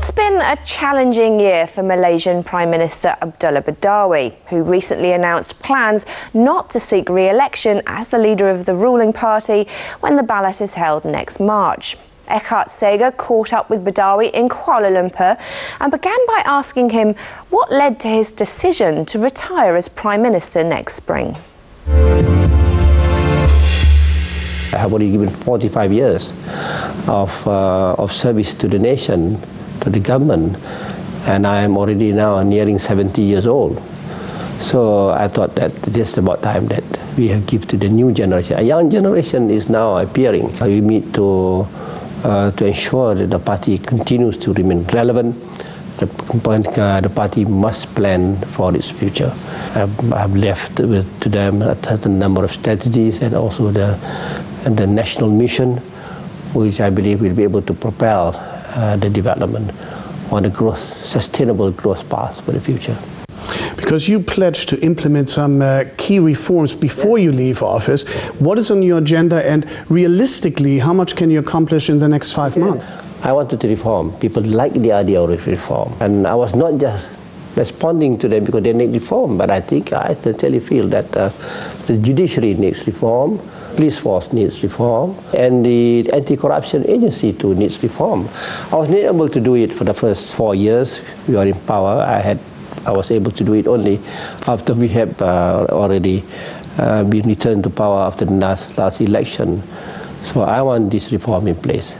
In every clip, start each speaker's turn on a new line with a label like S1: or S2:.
S1: It's been a challenging year for Malaysian Prime Minister Abdullah Badawi, who recently announced plans not to seek re-election as the leader of the ruling party when the ballot is held next March. Eckhart Sager caught up with Badawi in Kuala Lumpur and began by asking him what led to his decision to retire as Prime Minister next spring.
S2: I have already given 45 years of service to the nation, to the government, and I am already now nearing 70 years old. So I thought that it's about time that we have given to the new generation. A young generation is now appearing. We need to ensure that the party continues to remain relevant. The party must plan for its future. I've left to them a certain number of strategies and also the national mission, which I believe will be able to propel the development on the sustainable growth path for the future.
S3: Because you pledged to implement some key reforms before you leave office, what is on your agenda, and realistically, how much can you accomplish in the next 5 months?
S2: I wanted to reform. People like the idea of reform, and I was not just responding to them because they need reform, but I sincerely feel that the judiciary needs reform, police force needs reform, and the anti-corruption agency too needs reform. I was not able to do it for the first 4 years we were in power. I was able to do it only after we have already been returned to power after the last election. So I want this reform in place,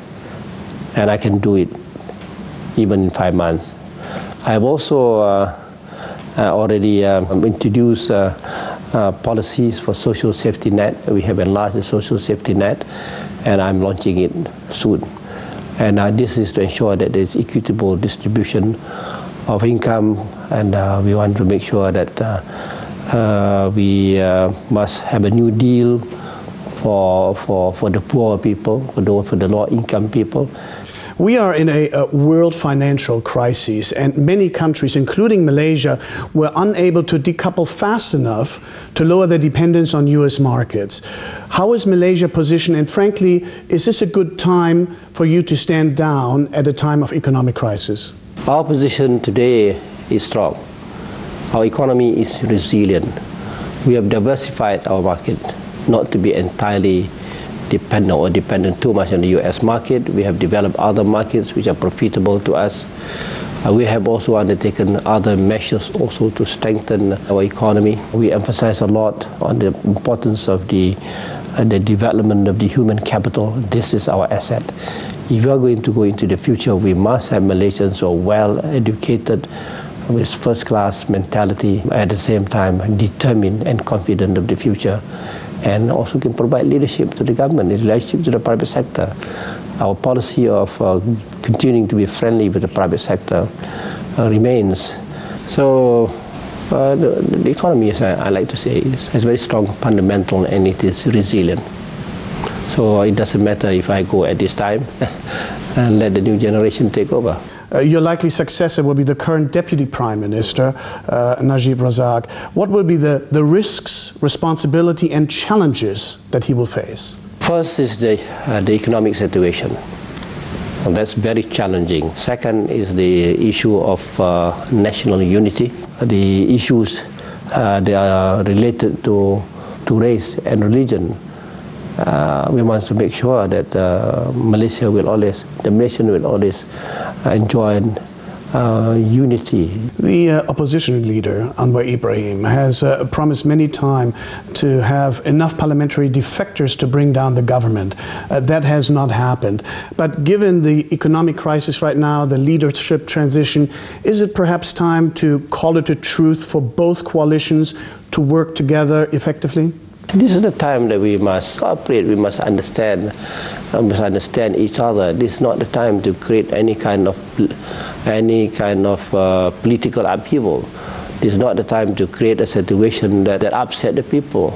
S2: and I can do it even in 5 months. I've also already introduced policies for social safety net. We have enlarged the social safety net, and I'm launching it soon. And this is to ensure that there is equitable distribution of income, and we want to make sure that we must have a new deal for the poor people, for the low-income people.
S3: We are in a world financial crisis, and many countries, including Malaysia, were unable to decouple fast enough to lower their dependence on US markets. How is Malaysia positioned, and frankly, is this a good time for you to stand down at a time of economic crisis?
S2: Our position today is strong. Our economy is resilient. We have diversified our market, not to be entirely dependent too much on the US market. We have developed other markets which are profitable to us. We have also undertaken other measures also to strengthen our economy. We emphasize a lot on the importance of the development of the human capital. This is our asset. If we are going to go into the future, we must have Malaysians who are well educated, with first-class mentality, at the same time determined and confident of the future, and also can provide leadership to the government, leadership to the private sector. Our policy of continuing to be friendly with the private sector remains. So the economy, as I like to say, has very strong fundamental, and it is resilient. So it doesn't matter if I go at this time and let the new generation take over.
S3: Your likely successor will be the current Deputy Prime Minister, Najib Razak. What will be the risks, responsibility and challenges that he will face?
S2: First is the economic situation. And that's very challenging. Second is the issue of national unity. The issues they are related to race and religion. We want to make sure that Malaysia will always, the nation will always enjoy unity. The
S3: opposition leader, Anwar Ibrahim, has promised many times to have enough parliamentary defectors to bring down the government. That has not happened. But given the economic crisis right now, the leadership transition, is it perhaps time to call it a truth for both coalitions to work together effectively?
S2: This is the time that we must cooperate, we must understand each other. This is not the time to create any kind of political upheaval. This is not the time to create a situation that upset the people.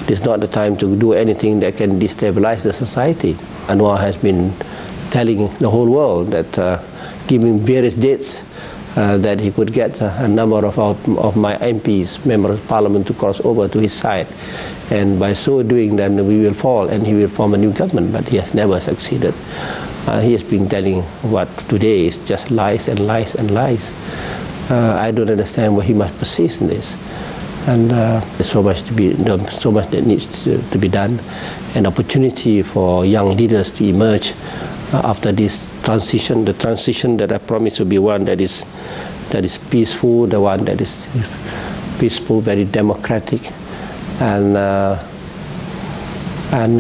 S2: This is not the time to do anything that can destabilize the society. Anwar has been telling the whole world that giving various dates that he could get a number of my MPs, members of parliament, to cross over to his side. And by so doing, then we will fall and he will form a new government, but he has never succeeded. He has been telling what today is just lies and lies and lies. I don't understand why he must persist in this. And there's so much to be done, so much that needs to be done. An opportunity for young leaders to emerge after this transition, the transition that I promise will be one that is peaceful, the one that is peaceful, very democratic, and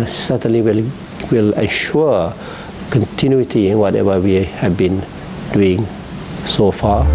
S2: certainly will ensure continuity in whatever we have been doing so far.